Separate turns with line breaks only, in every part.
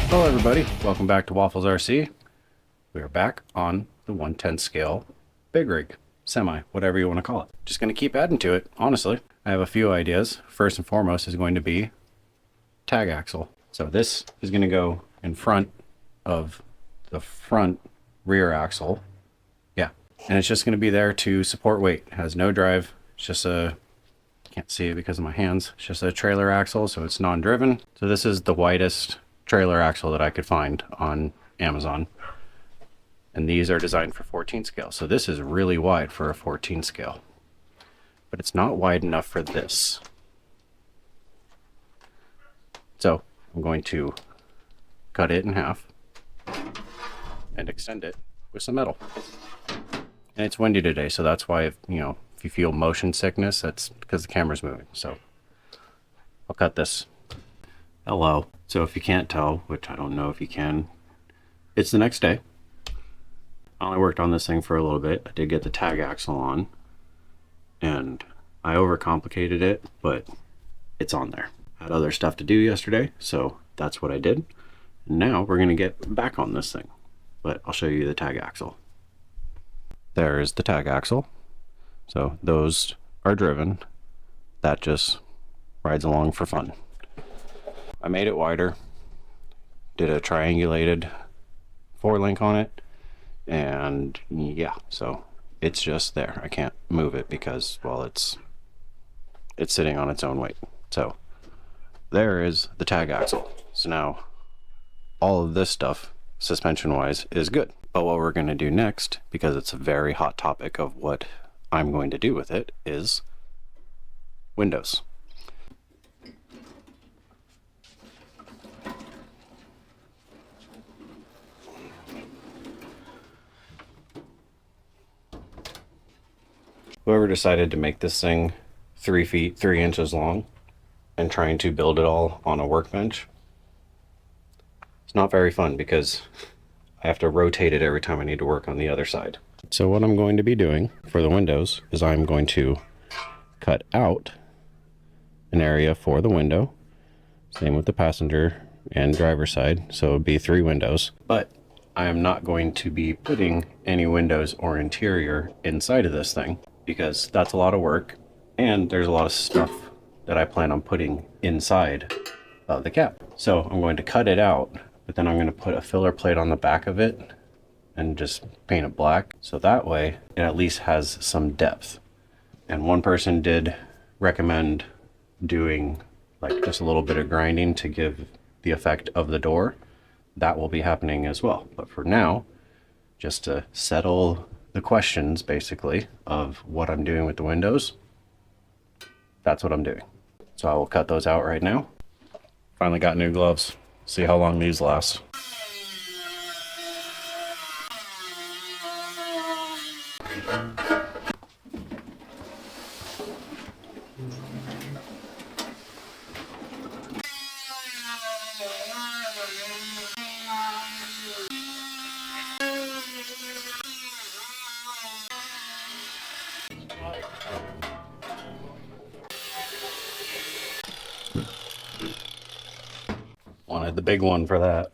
Hello everybody, welcome back to Waffles RC. We are back on the 1/10 scale big rig, semi, whatever you want to call it. Just going to keep adding to it, honestly. I have a few ideas. First and foremost is going to be tag axle. So this is going to go in front of the front rear axle. Yeah, and it's just going to be there to support weight. It has no drive. It's just a, can't see it because of my hands. It's just a trailer axle, so it's non-driven. So this is the widest trailer axle that I could find on Amazon, and these are designed for 14 scale, so this is really wide for a 14 scale, but it's not wide enough for this. So I'm going to cut it in half and extend it with some metal. And it's windy today, so that's why, if you feel motion sickness, that's because the camera's moving. So I'll cut this. Hello. So if you can't tell, which I don't know if you can, it's the next day. I only worked on this thing for a little bit. I did get the tag axle on, and I overcomplicated it, but it's on there. I had other stuff to do yesterday, so that's what I did. And now we're going to get back on this thing, but I'll show you the tag axle. There is the tag axle. So those are driven. That just rides along for fun. I made it wider, did a triangulated 4-link on it, and yeah, so it's just there. I can't move it because, well, it's sitting on its own weight. So there is the tag axle. So now all of this stuff, suspension wise, is good. But what we're going to do next, because it's a very hot topic of what I'm going to do with it, is windows. Whoever decided to make this thing 3 feet 3 inches long and trying to build it all on a workbench, it's not very fun because I have to rotate it every time I need to work on the other side. So what I'm going to be doing for the windows is I'm going to cut out an area for the window. Same with the passenger and driver side, so it would be 3 windows. But I am not going to be putting any windows or interior inside of this thing, because that's a lot of work, and there's a lot of stuff that I plan on putting inside of the cap. So I'm going to cut it out, but then I'm going to put a filler plate on the back of it and just paint it black, so that way it at least has some depth. And one person did recommend doing like just a little bit of grinding to give the effect of the door. That will be happening as well, but for now, just to settle the questions basically of what I'm doing with the windows, that's what I'm doing. So I will cut those out right now. Finally got new gloves. See how long these last. Wanted the big one for that.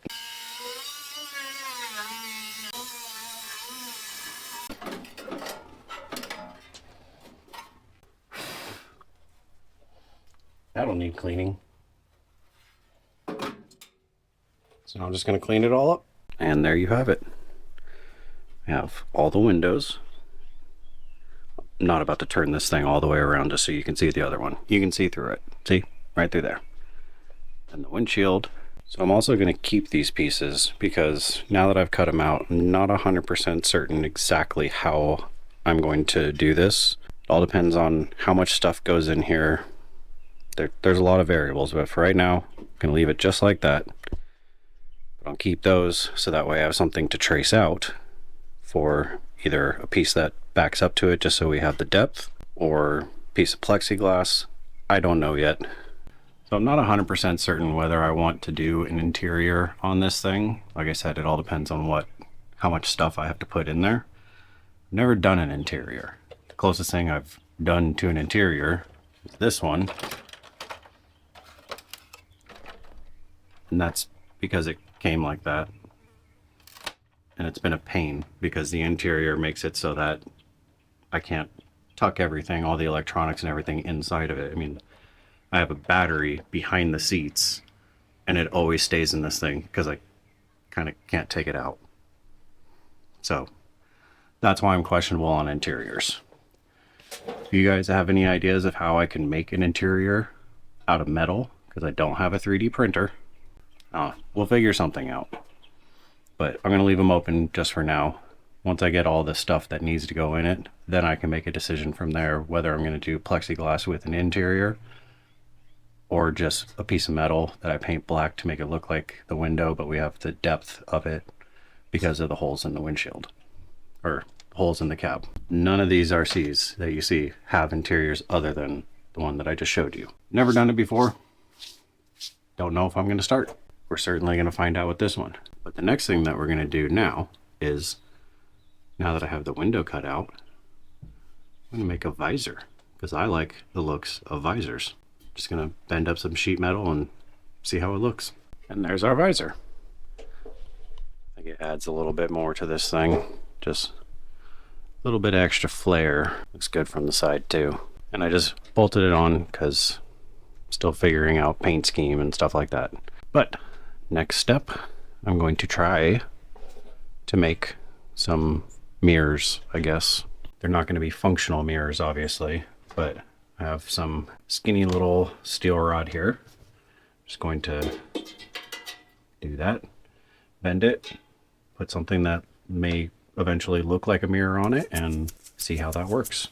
That'll need cleaning. So I'm just going to clean it all up. And there you have it. We have all the windows. I'm not about to turn this thing all the way around just so you can see the other one. You can see through it. See? Right through there. And the windshield. So I'm also going to keep these pieces because now that I've cut them out, I'm not 100% certain exactly how I'm going to do this. It all depends on how much stuff goes in here. There's a lot of variables, but for right now, I'm going to leave it just like that. But I'll keep those so that way I have something to trace out for either a piece that backs up to it just so we have the depth, or a piece of plexiglass. I don't know yet. So I'm not 100% certain whether I want to do an interior on this thing. Like I said, it all depends on how much stuff I have to put in there. I've never done an interior. The closest thing I've done to an interior is this one. And that's because it came like that. And it's been a pain because the interior makes it so that I can't tuck everything, all the electronics and everything inside of it. I mean, I have a battery behind the seats and it always stays in this thing because I kind of can't take it out. So that's why I'm questionable on interiors. If you guys have any ideas of how I can make an interior out of metal, because I don't have a 3D printer, we'll figure something out. But I'm going to leave them open just for now. Once I get all the stuff that needs to go in it, then I can make a decision from there whether I'm going to do plexiglass with an interior or just a piece of metal that I paint black to make it look like the window, but we have the depth of it because of the holes in the windshield, or holes in the cab. None of these RCs that you see have interiors other than the one that I just showed you. Never done it before. Don't know if I'm going to start. We're certainly going to find out with this one. But the next thing that we're going to do now is, now that I have the window cut out, I'm going to make a visor because I like the looks of visors. Just going to bend up some sheet metal and see how it looks. And there's our visor. I think it adds a little bit more to this thing. Just a little bit extra flair. Looks good from the side too. And I just bolted it on because I'm still figuring out paint scheme and stuff like that. But next step, I'm going to try to make some mirrors, I guess. They're not going to be functional mirrors, obviously, but I have some skinny little steel rod here. Just going to do that, bend it, put something that may eventually look like a mirror on it, and see how that works.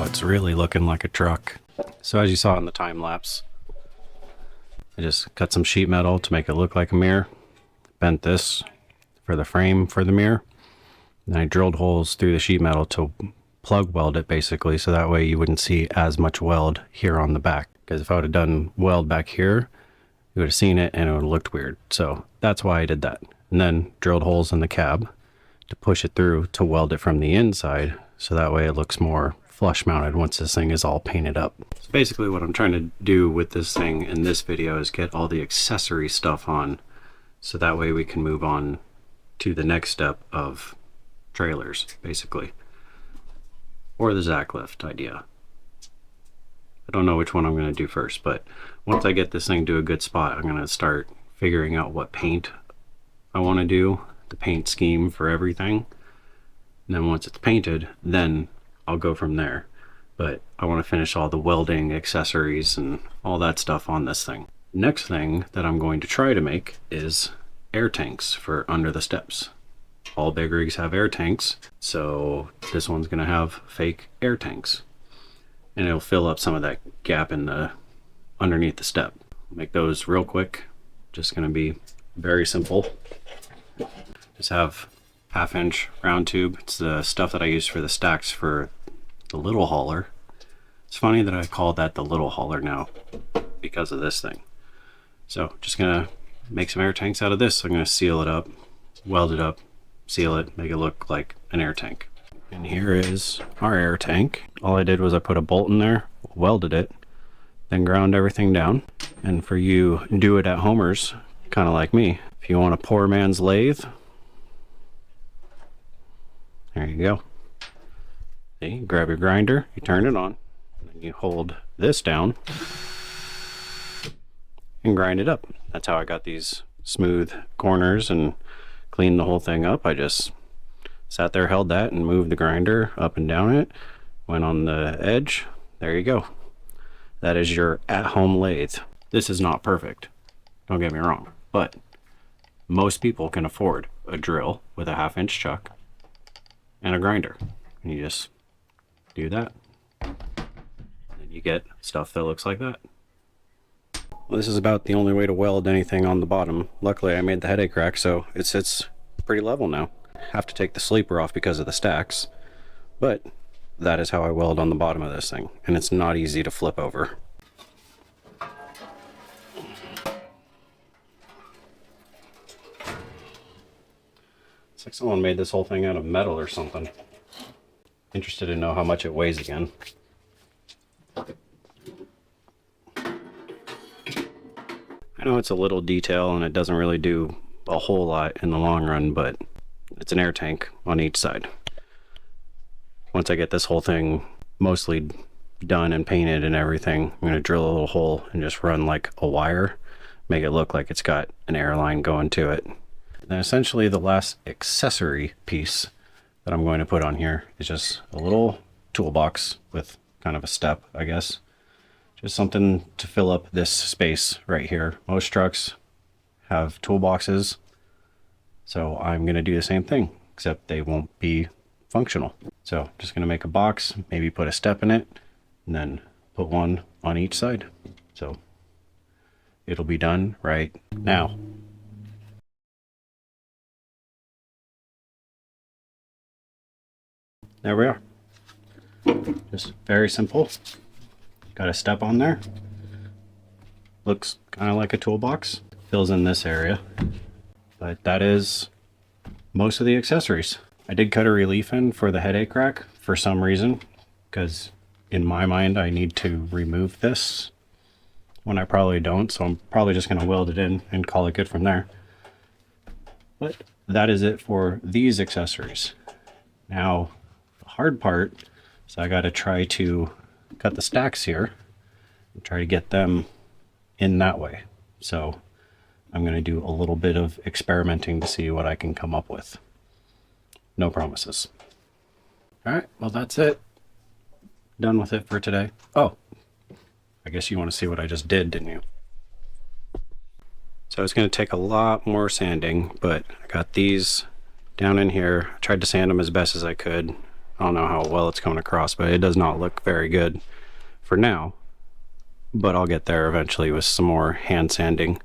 It's really looking like a truck. So as you saw in the time lapse, I just cut some sheet metal to make it look like a mirror, bent this for the frame for the mirror, and I drilled holes through the sheet metal to plug weld it basically, so that way you wouldn't see as much weld here on the back, because if I would have done weld back here, you would have seen it and it would have looked weird. So that's why I did that. And then drilled holes in the cab to push it through to weld it from the inside, so that way it looks more flush mounted once this thing is all painted up. So basically what I'm trying to do with this thing in this video is get all the accessory stuff on, so that way we can move on to the next step of trailers, basically, or the Zacklift idea. I don't know which one I'm going to do first, but once I get this thing to a good spot, I'm going to start figuring out what paint I want to do, the paint scheme for everything. And then once it's painted, then I'll go from there. But I want to finish all the welding accessories and all that stuff on this thing. Next thing that I'm going to try to make is air tanks for under the steps. All big rigs have air tanks, so this one's going to have fake air tanks, and it'll fill up some of that gap in the underneath the step. make those real quick. Just gonna be very simple. Just have 1/2-inch round tube. It's the stuff that I use for the stacks for the little hauler. It's funny that I call that the little hauler now because of this thing. So just gonna make some air tanks out of this. I'm gonna seal it up, weld it up, seal it, make it look like an air tank. And here is our air tank. All I did was I put a bolt in there, welded it, then ground everything down. And for you do-it-at-homers, kind of like me, if you want a poor man's lathe, there you go. See, you grab your grinder, you turn it on, and then you hold this down and grind it up. That's how I got these smooth corners and cleaned the whole thing up. I just sat there, held that, and moved the grinder up and down it. Went on the edge. There you go. That is your at-home lathe. This is not perfect, don't get me wrong, but most people can afford a drill with a 1/2-inch chuck and a grinder. And you just do that, and you get stuff that looks like that. Well, this is about the only way to weld anything on the bottom. Luckily I made the headache rack so it sits pretty level now. Have to take the sleeper off because of the stacks, but that is how I weld on the bottom of this thing, and it's not easy to flip over. It's like someone made this whole thing out of metal or something. Interested to know how much it weighs again. I know it's a little detail and it doesn't really do a whole lot in the long run, but it's an air tank on each side. Once I get this whole thing mostly done and painted and everything, I'm going to drill a little hole and just run like a wire, make it look like it's got an air line going to it. And essentially the last accessory piece that I'm going to put on here is just a little toolbox with kind of a step, I guess. Just something to fill up this space right here. Most trucks have toolboxes, so I'm going to do the same thing, except they won't be functional. So just going to make a box, maybe put a step in it, and then put one on each side. So it'll be done right now. There we are. Just very simple. Got a step on there. Looks kind of like a toolbox. Fills in this area. But that is most of the accessories. I did cut a relief in for the headache rack for some reason, because in my mind I need to remove this when I probably don't, so I'm probably just going to weld it in and call it good from there. But that is it for these accessories. Now the hard part is I got to try to cut the stacks here and try to get them in that way. So I'm going to do a little bit of experimenting to see what I can come up with. No promises. All right, well, that's it. Done with it for today. Oh, I guess you want to see what I just did, didn't you? So it's going to take a lot more sanding, but I got these down in here. I tried to sand them as best as I could. I don't know how well it's coming across, but it does not look very good for now. But I'll get there eventually with some more hand sanding.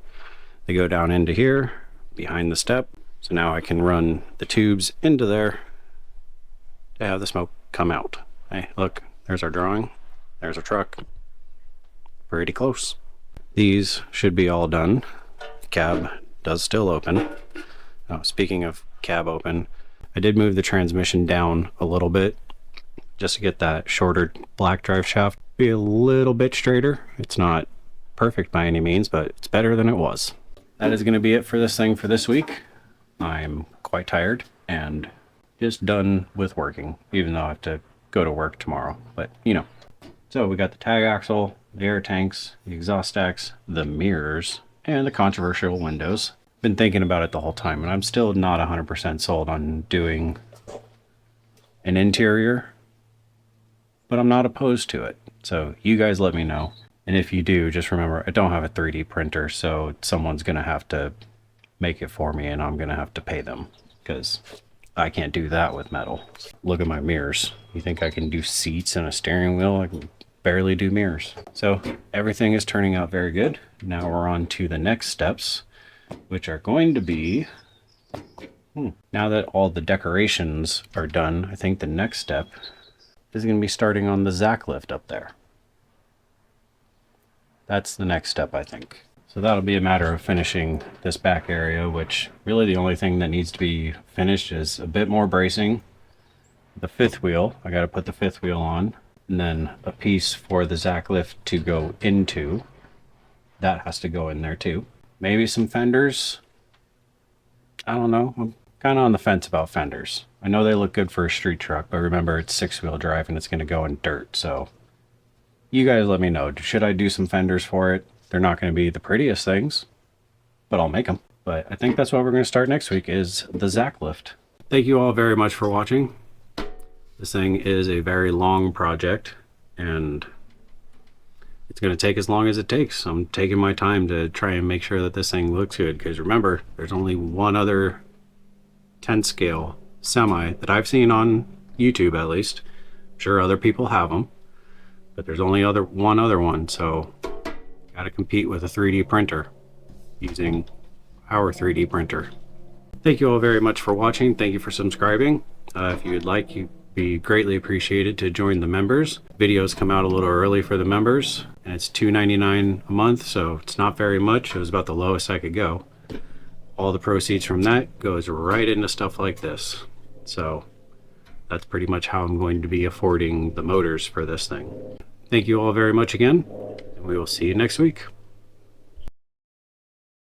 They go down into here, behind the step. So now I can run the tubes into there to have the smoke come out. Hey, look, there's our drawing. There's our truck. Pretty close. These should be all done. The cab does still open. Oh, speaking of cab open, I did move the transmission down a little bit just to get that shorter black drive shaft be a little bit straighter. It's not perfect by any means, but it's better than it was. That is going to be it for this thing for this week. I'm quite tired and just done with working, even though I have to go to work tomorrow, but you know. So we got the tag axle, the air tanks, the exhaust stacks, the mirrors, and the controversial windows. Been thinking about it the whole time, and I'm still not 100% sold on doing an interior, but I'm not opposed to it. So you guys let me know. And if you do, just remember, I don't have a 3D printer, so someone's gonna have to make it for me, and I'm gonna have to pay them, because I can't do that with metal. Look at my mirrors. You think I can do seats and a steering wheel? barely do mirrors. So everything is turning out very good. Now we're on to the next steps, which are going to be, now that all the decorations are done, I think the next step is going to be starting on the Zacklift up there. That's the next step, I think. So that'll be a matter of finishing this back area, which really the only thing that needs to be finished is a bit more bracing. The fifth wheel, I got to put the fifth wheel on, and then a piece for the Zacklift to go into. That has to go in there too. Maybe some fenders. I don't know. I'm kind of on the fence about fenders. I know they look good for a street truck, but remember it's 6-wheel drive and it's going to go in dirt. So you guys let me know. Should I do some fenders for it? They're not going to be the prettiest things, but I'll make them. But I think that's what we're going to start next week is the Zacklift. Thank you all very much for watching. This thing is a very long project and it's going to take as long as it takes. I'm taking my time to try and make sure that this thing looks good, because remember, there's only one other 10 scale semi that I've seen on YouTube, at least. I'm sure other people have them, but there's only one other one, so got to compete with a 3D printer using our 3D printer. Thank you all very much for watching. Thank you for subscribing. If you would like, you'd be greatly appreciated to join the members. Videos come out a little early for the members, and it's $2.99 a month, so it's not very much. It was about the lowest I could go. All the proceeds from that goes right into stuff like this. So that's pretty much how I'm going to be affording the motors for this thing. Thank you all very much again, and we will see you next week.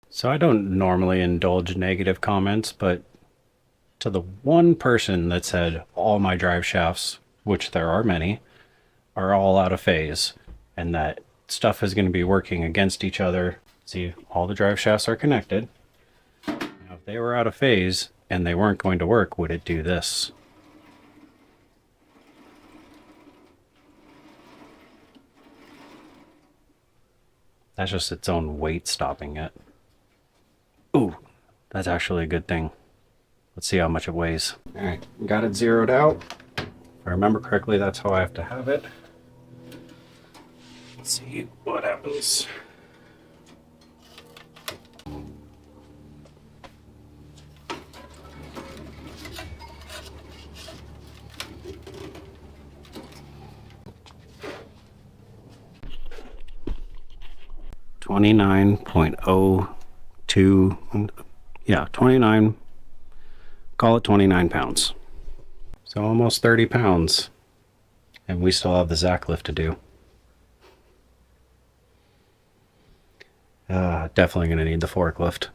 So I don't normally indulge negative comments, but to the one person that said all my drive shafts, which there are many, are all out of phase, and that stuff is going to be working against each other. See, all the drive shafts are connected. Now, if they were out of phase and they weren't going to work, would it do this? That's just its own weight stopping it. Ooh, that's actually a good thing. Let's see how much it weighs. All right, got it zeroed out. If I remember correctly, that's how I have to have it. Let's see what happens. $29.02. Yeah, 29. Call it 29 pounds. So almost 30 pounds. And we still have the Zacklift to do. Definitely going to need the forklift.